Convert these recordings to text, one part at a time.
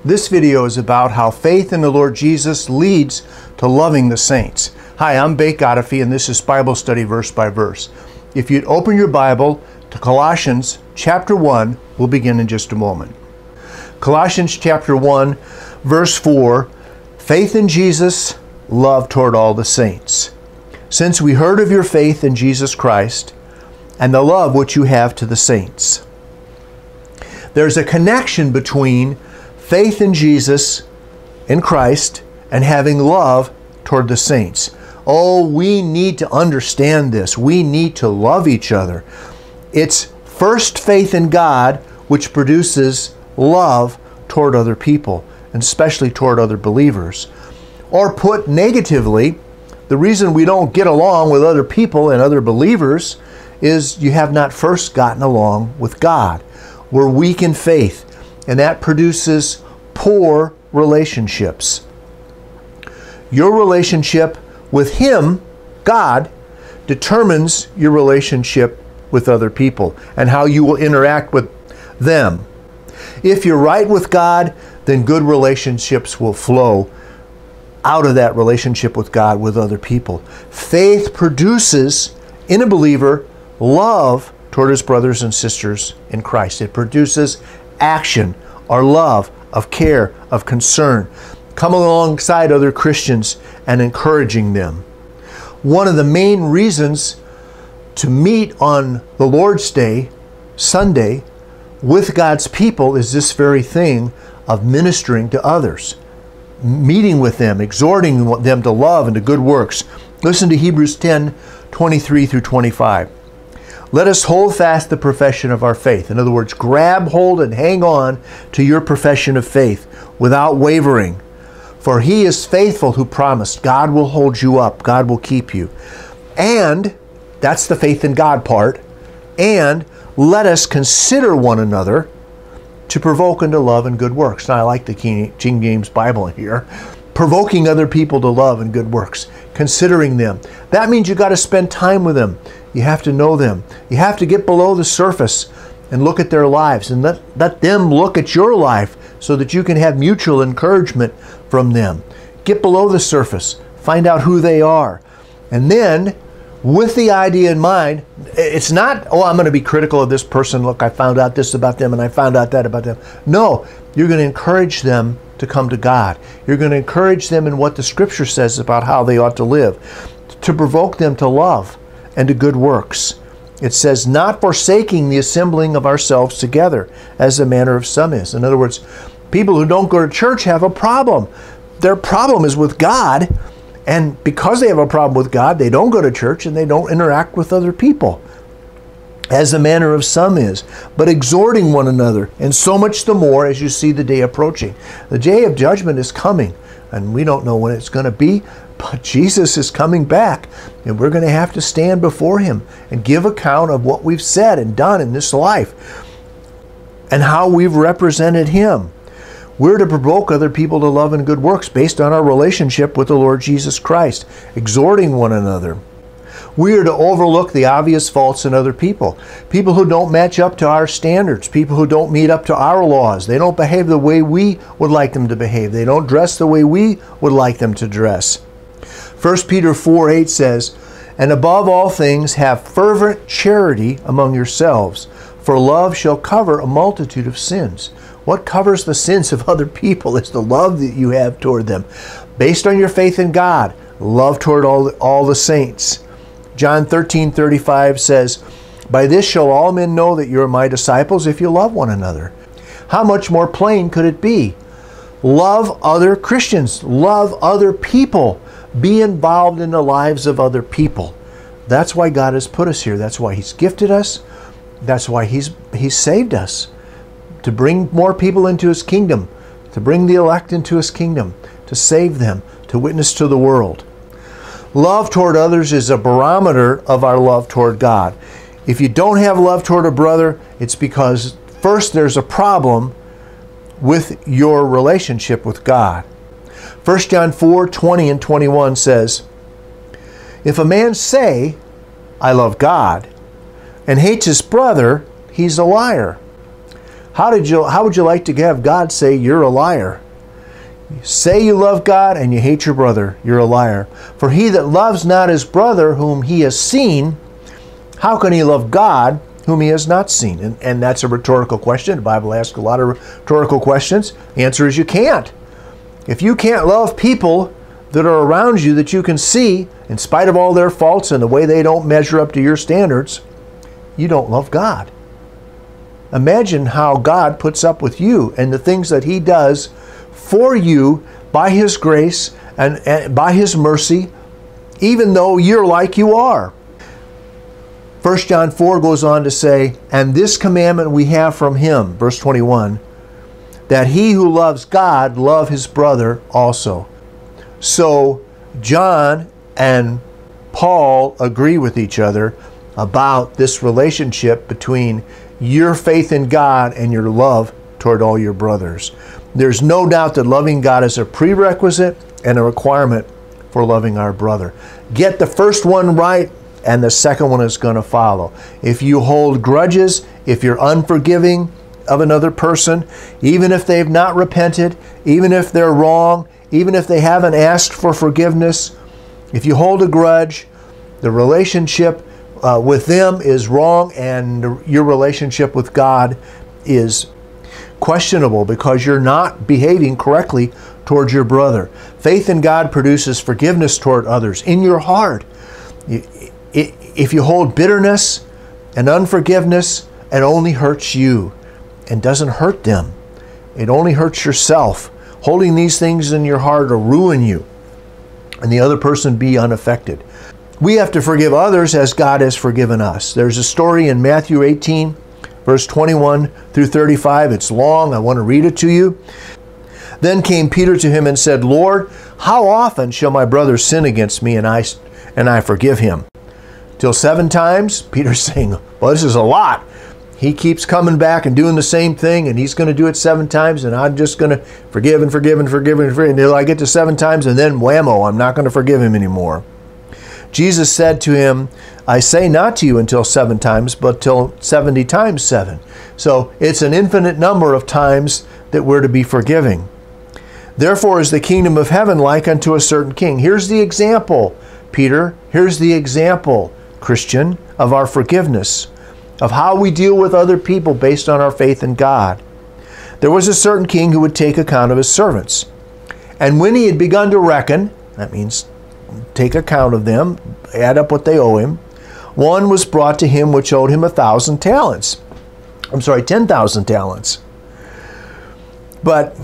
This video is about how faith in the Lord Jesus leads to loving the saints. Hi, I'm Bake Godify, and this is Bible study verse by verse. If you'd open your Bible to Colossians chapter 1, we'll begin in just a moment. Colossians chapter 1, verse 4, faith in Jesus, love toward all the saints. Since we heard of your faith in Jesus Christ and the love which you have to the saints. There's a connection between faith in Jesus, in Christ, and having love toward the saints. Oh, we need to understand this. We need to love each other. It's first faith in God which produces love toward other people, and especially toward other believers. Or put negatively, the reason we don't get along with other people and other believers is you have not first gotten along with God. We're weak in faith, and that produces poor relationships. Your relationship with Him, God, determines your relationship with other people and how you will interact with them. If you're right with God, then good relationships will flow out of that relationship with God with other people. Faith produces in a believer love toward his brothers and sisters in Christ. It produces action or love of care, of concern. Come alongside other Christians and encouraging them. One of the main reasons to meet on the Lord's Day, Sunday, with God's people is this very thing of ministering to others. Meeting with them, exhorting them to love and to good works. Listen to Hebrews 10, 23 through 25. Let us hold fast the profession of our faith. In other words, grab hold and hang on to your profession of faith without wavering. For He is faithful who promised. God will hold you up. God will keep you. And, that's the faith in God part, and let us consider one another to provoke unto love and good works. Now, I like the King James Bible here. Provoking other people to love and good works. Considering them. That means you got to spend time with them. You have to know them. You have to get below the surface and look at their lives and let them look at your life so that you can have mutual encouragement from them. Get below the surface. Find out who they are. And then, with the idea in mind, it's not, oh, I'm going to be critical of this person. Look, I found out this about them and I found out that about them. No, you're going to encourage them to come to God. You're going to encourage them in what the Scripture says about how they ought to live, to provoke them to love and to good works. It says, not forsaking the assembling of ourselves together, as the manner of some is. In other words, people who don't go to church have a problem. Their problem is with God, and because they have a problem with God, they don't go to church and they don't interact with other people, as the manner of some is, but exhorting one another, and so much the more as you see the day approaching. The day of judgment is coming, and we don't know when it's going to be, but Jesus is coming back, and we're going to have to stand before Him and give account of what we've said and done in this life and how we've represented Him. We're to provoke other people to love and good works based on our relationship with the Lord Jesus Christ, exhorting one another. We are to overlook the obvious faults in other people. People who don't match up to our standards. People who don't meet up to our laws. They don't behave the way we would like them to behave. They don't dress the way we would like them to dress. 1 Peter 4:8 says, and above all things have fervent charity among yourselves, for love shall cover a multitude of sins. What covers the sins of other people is the love that you have toward them. Based on your faith in God, love toward all the saints. John 13:35 says, by this shall all men know that you are my disciples if you love one another. How much more plain could it be? Love other Christians. Love other people. Be involved in the lives of other people. That's why God has put us here. That's why He's gifted us. That's why He's saved us. To bring more people into His kingdom. To bring the elect into His kingdom. To save them. To witness to the world. Love toward others is a barometer of our love toward God. If you don't have love toward a brother, it's because first there's a problem with your relationship with God. 1 John 4:20 and 21 says, if a man say, I love God, and hates his brother, he's a liar. How would you like to have God say you're a liar? Say you love God and you hate your brother, you're a liar. For he that loves not his brother whom he has seen, how can he love God whom he has not seen? And that's a rhetorical question. The Bible asks a lot of rhetorical questions. The answer is you can't. If you can't love people that are around you that you can see, in spite of all their faults and the way they don't measure up to your standards, you don't love God. Imagine how God puts up with you and the things that he does for you by his grace and by his mercy, even though you're like you are. 1 John 4 goes on to say, and this commandment we have from him, verse 21, that he who loves God love his brother also. So John and Paul agree with each other about this relationship between your faith in God and your love toward all your brothers. There's no doubt that loving God is a prerequisite and a requirement for loving our brother. Get the first one right, and the second one is going to follow. If you hold grudges, if you're unforgiving of another person, even if they've not repented, even if they're wrong, even if they haven't asked for forgiveness, if you hold a grudge, the relationship with them is wrong, and your relationship with God is questionable because you're not behaving correctly towards your brother. Faith in God produces forgiveness toward others in your heart. If you hold bitterness and unforgiveness, it only hurts you and doesn't hurt them. It only hurts yourself. Holding these things in your heart will ruin you and the other person be unaffected. We have to forgive others as God has forgiven us. There's a story in Matthew 18, verse 21 through 35. It's long. I want to read it to you. Then came Peter to him and said, Lord, how often shall my brother sin against me and I forgive him? Till 7 times? Peter's saying, well, this is a lot. He keeps coming back and doing the same thing, and he's going to do it 7 times, and I'm just going to forgive and forgive and forgive and forgive until I get to 7 times, and then whammo, I'm not going to forgive him anymore. Jesus said to him, I say not to you until 7 times, but till 70 times 7. So it's an infinite number of times that we're to be forgiving. Therefore is the kingdom of heaven like unto a certain king. Here's the example, Peter. Here's the example, Christian, of our forgiveness, of how we deal with other people based on our faith in God. There was a certain king who would take account of his servants. And when he had begun to reckon, that means take account of them, add up what they owe him, one was brought to him which owed him 10,000 talents. 10,000 talents. But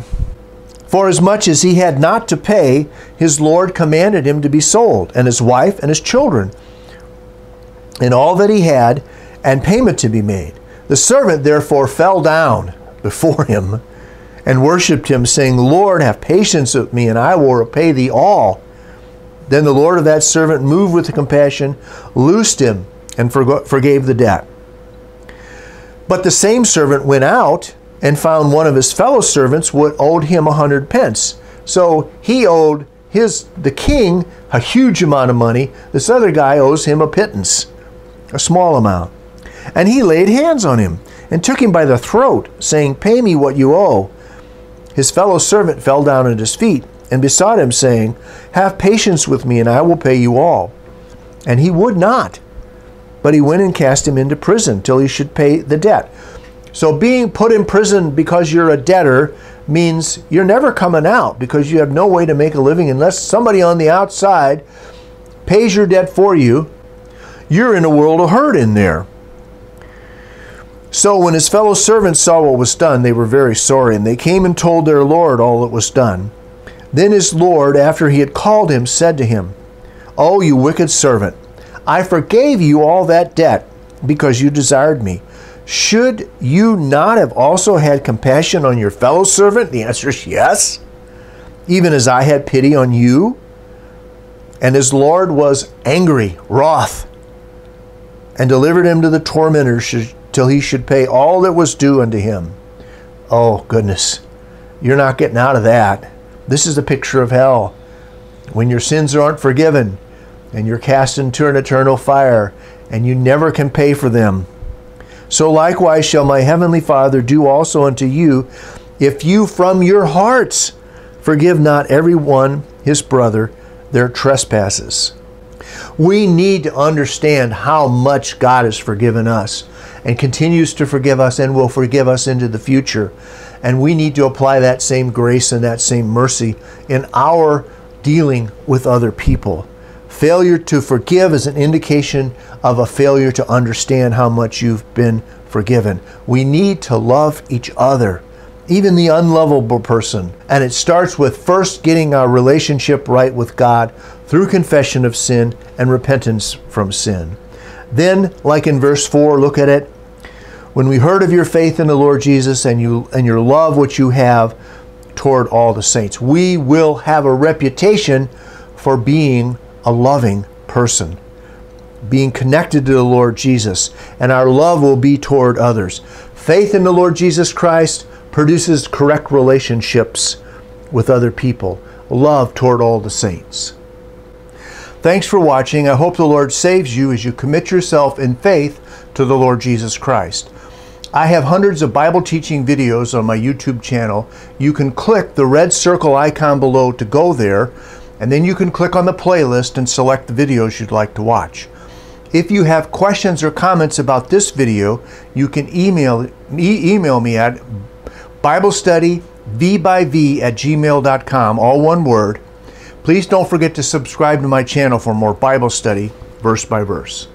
forasmuch as he had not to pay, his Lord commanded him to be sold, and his wife and his children, and all that he had, and payment to be made. The servant therefore fell down before him and worshipped him, saying, Lord, have patience with me, and I will repay thee all. Then the Lord of that servant, moved with compassion, loosed him and forgave the debt. But the same servant went out and found one of his fellow servants what owed him 100 pence. So he owed the king a huge amount of money. This other guy owes him a pittance, a small amount. And he laid hands on him and took him by the throat, saying, Pay me what you owe. His fellow servant fell down at his feet and besought him, saying, Have patience with me, and I will pay you all. And he would not, but he went and cast him into prison till he should pay the debt. So being put in prison because you're a debtor means you're never coming out, because you have no way to make a living unless somebody on the outside pays your debt for you. You're in a world of hurt in there. So when his fellow servants saw what was done, they were very sorry, and they came and told their Lord all that was done. Then his Lord, after he had called him, said to him, O you wicked servant, I forgave you all that debt, because you desired me. Should you not have also had compassion on your fellow servant? The answer is yes, even as I had pity on you. And his Lord was angry, wroth, and delivered him to the tormentors till he should pay all that was due unto him. Oh, goodness. You're not getting out of that. This is a picture of hell. When your sins aren't forgiven, and you're cast into an eternal fire, and you never can pay for them. So likewise shall my heavenly Father do also unto you, if you from your hearts forgive not every one his brother their trespasses. We need to understand how much God has forgiven us and continues to forgive us and will forgive us into the future. And we need to apply that same grace and that same mercy in our dealing with other people. Failure to forgive is an indication of a failure to understand how much you've been forgiven. We need to love each other, even the unlovable person. And it starts with first getting our relationship right with God through confession of sin and repentance from sin. Then, like in verse 4, look at it. When we heard of your faith in the Lord Jesus and your love which you have toward all the saints, we will have a reputation for being a loving person, being connected to the Lord Jesus, and our love will be toward others. Faith in the Lord Jesus Christ produces correct relationships with other people, love toward all the saints. Thanks for watching. I hope the Lord saves you as you commit yourself in faith to the Lord Jesus Christ. I have hundreds of Bible teaching videos on my YouTube channel. You can click the red circle icon below to go there, and then you can click on the playlist and select the videos you'd like to watch. If you have questions or comments about this video, you can email me at BibleStudyV@gmail.com, all one word. Please don't forget to subscribe to my channel for more Bible study, verse by verse.